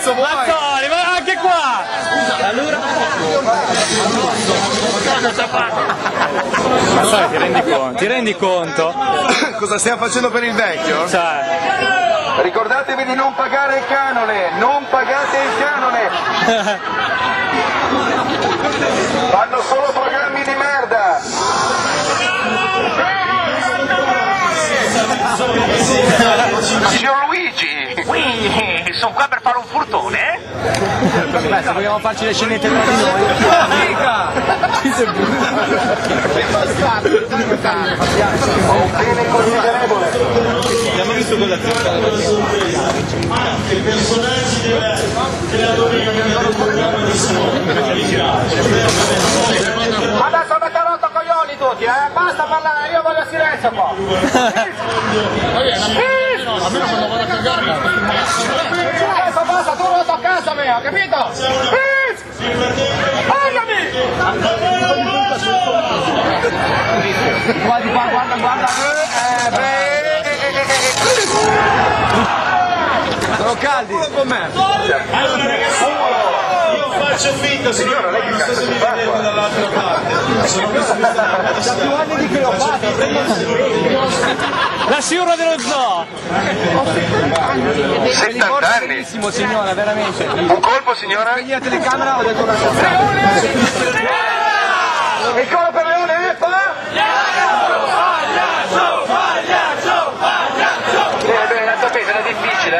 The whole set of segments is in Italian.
Mazzoli, ma anche qua! Allora? Mazzoli, ti rendi conto? Cosa stiamo facendo per il vecchio? Cioè... Ricordatevi di non pagare il canone, non pagate il canone! Fanno solo programmi di merda! Signor Luigi! Ui, sono qua per fare un furtone? Beh, se vogliamo farci le scenette tra di noi. Chi sei Un bene considerevole! Abbiamo visto cosa I personaggi diversi, creatori che hanno un programma di Adesso avete rotto coglioni tutti, basta parlare, io voglio silenzio qua. Almeno quando vado a cagare Adesso basta, tu rotto a casa mia, capito? Guarda. Sono caldi! Allora ragazzi, io faccio finta, signora, lei non so se mi vedete dall'altra parte. Sono questo Da più anni di Cleopatra! La sciura dello zoo! 70 anni! Benissimo signora, veramente! Un colpo signora? Spegni la telecamera, ho detto una cosa! Il colo per Leone, bene, la sapete, era difficile,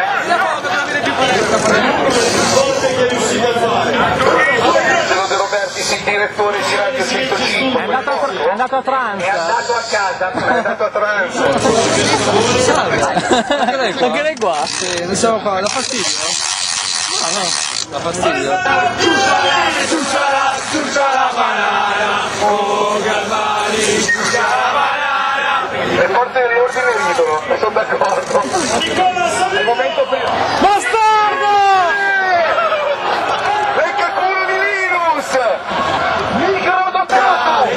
Angelo De Roberti, sì, direttore di Radio 105. È andato a trance! È andato a casa, è andato a trance. Anche lei qua? Sì, non siamo qua, dà fastidio? No, dà fastidio. la banana, oh Galvani, la banana. Le forze dell'ordine ridono, e sono d'accordo. Il momento per... Bastardo! Lecca culo di Linus! Microdotato!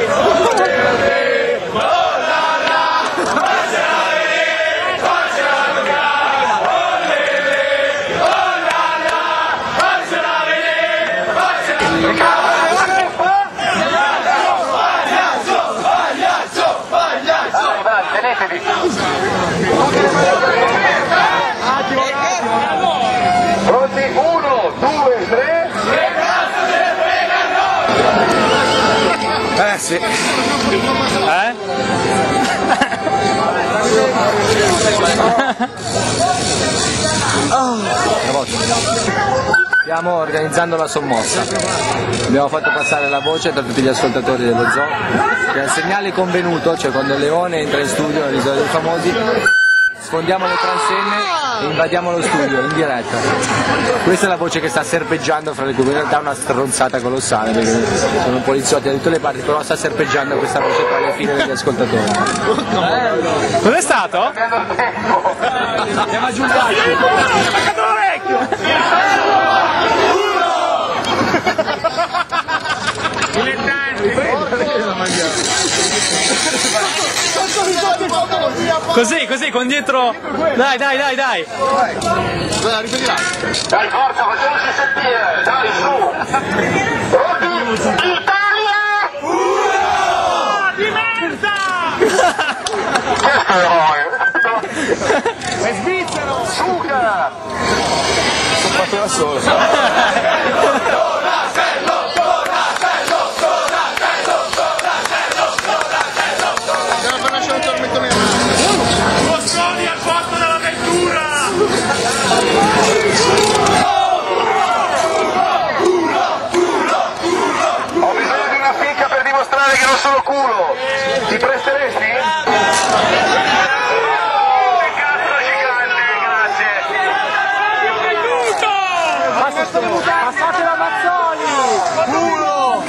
Pronti? 1, 2, 3. Sì. Stiamo organizzando la sommossa. Abbiamo fatto passare la voce tra tutti gli ascoltatori dello zoo che al segnale convenuto, cioè quando il leone entra in studio nell'Isola dei Famosi, sfondiamo le transenne e invadiamo lo studio in diretta. Questa è la voce che sta serpeggiando fra le cui in realtà è una stronzata colossale perché sono poliziotti da tutte le parti, però sta serpeggiando questa voce tra le file degli ascoltatori. Cos'è stato? Andiamo a giullare! Così, con dietro... Dai! Dai, forza, facciamoci sentire! Dai, su! Pronti? Italia! Di merda! Questo è È svizzero! Suga! Sono fatto da solo. Mosconi al posto dell'avventura! Ho bisogno di una fica per dimostrare che non sono culo! Ti presteresti? Cazzo gigante, grazie! Passate la Mazzoli! Culo!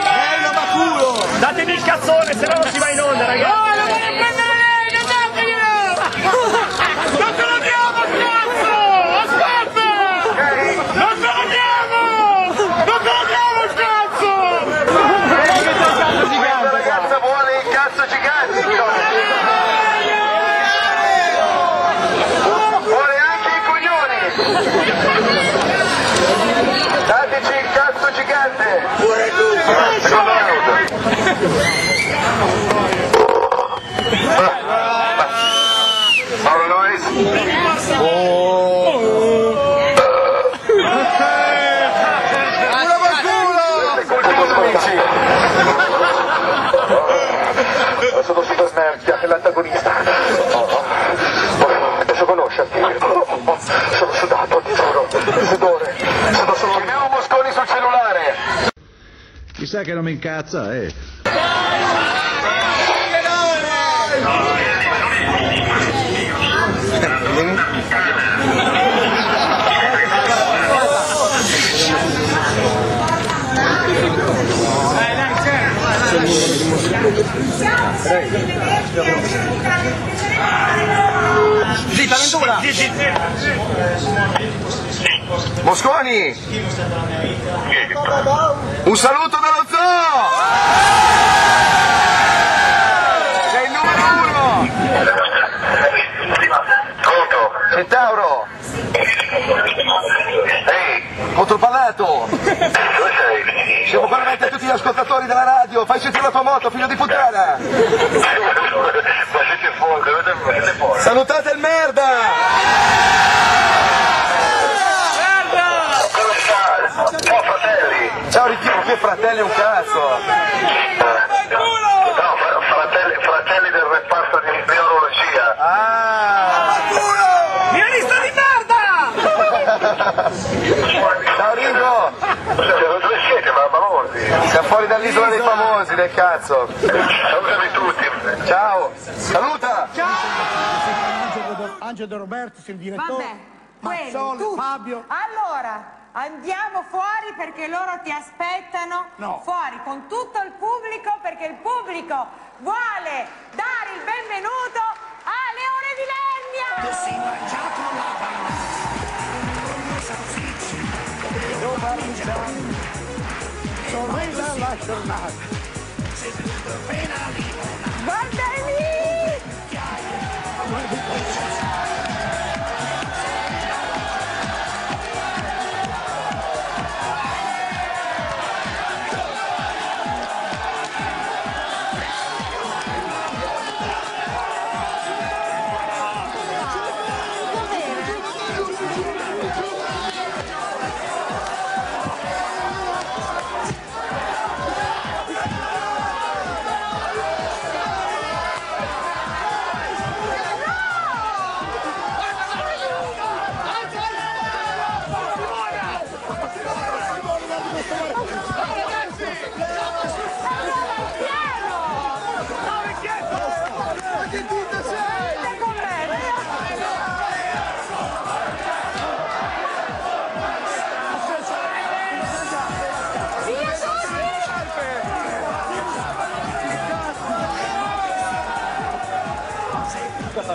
Bello ma culo! Datemi il cazzone, se no non si va in onda, ragazzi! No, non vuole prendere lei, non dateglielo! Non te lo diamo, cazzo! Aspetta! Non te lo diamo! Dateci il cazzo gigante! Secondo out! Paolo Nois! Sono Silvio Smerchia, è l'antagonista. Adesso conoscerti. Sono sudato, ti giuro. Sudore. Sono solo... Abbiamo Mosconi sul cellulare. Chissà che non mi incazza, Mosconi! Un saluto dallo zoo! Sei il numero 1! Conto! Centauro! Ehi! Contropallato! Dove sei? Siamo qua davanti a tutti gli ascoltatori della radio! Fai sentire la tua moto, figlio di puttana! Ma siete fuori! Salutate il merda! Ciao fratelli! Ciao Ricchino, che fratelli un cazzo! No, fratelli del reparto di orologia! Ah! Pianista di merda! Ciao Ringo! Dove siete, mamma? Siamo fuori dall'isola dei famosi, del cazzo! Salutami tutti! Ciao! Saluta! Angelo De Roberto, il direttore. Vabbè, Mazzoli, Fabio. Allora, andiamo fuori perché loro ti aspettano. No. Fuori con tutto il pubblico perché il pubblico vuole dare il benvenuto a Leone di Lernia. Sorrisa la giornata. Guarda lì!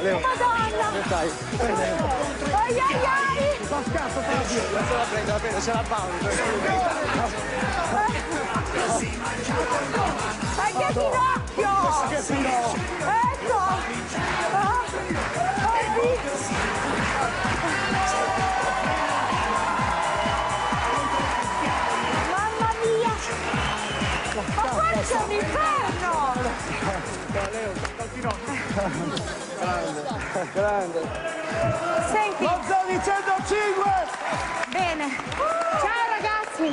Madonna! Dai, Ai ai ai! fa scarso Fabio! Adesso la prendo, c'è la pausa! Che finocchio! Che finocchio! Ecco! Mamma mia! Ma fuori c'è un inferno! Grande! Senti! Lo Zoni 105! Bene! Ciao ragazzi!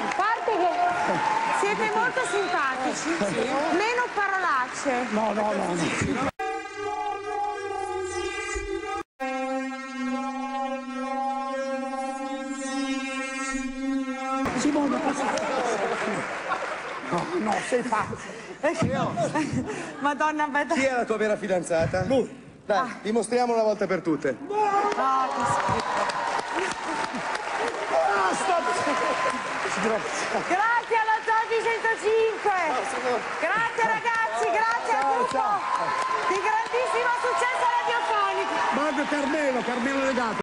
A parte che siete molto simpatici, meno parolacce. No. Simone, no, sei fatto. Madonna, aspetta. Chi è la tua vera fidanzata? Lui. Dai, dimostriamolo una volta per tutte. No, che schifo. Grazie alla Zodi 105. Grazie ragazzi.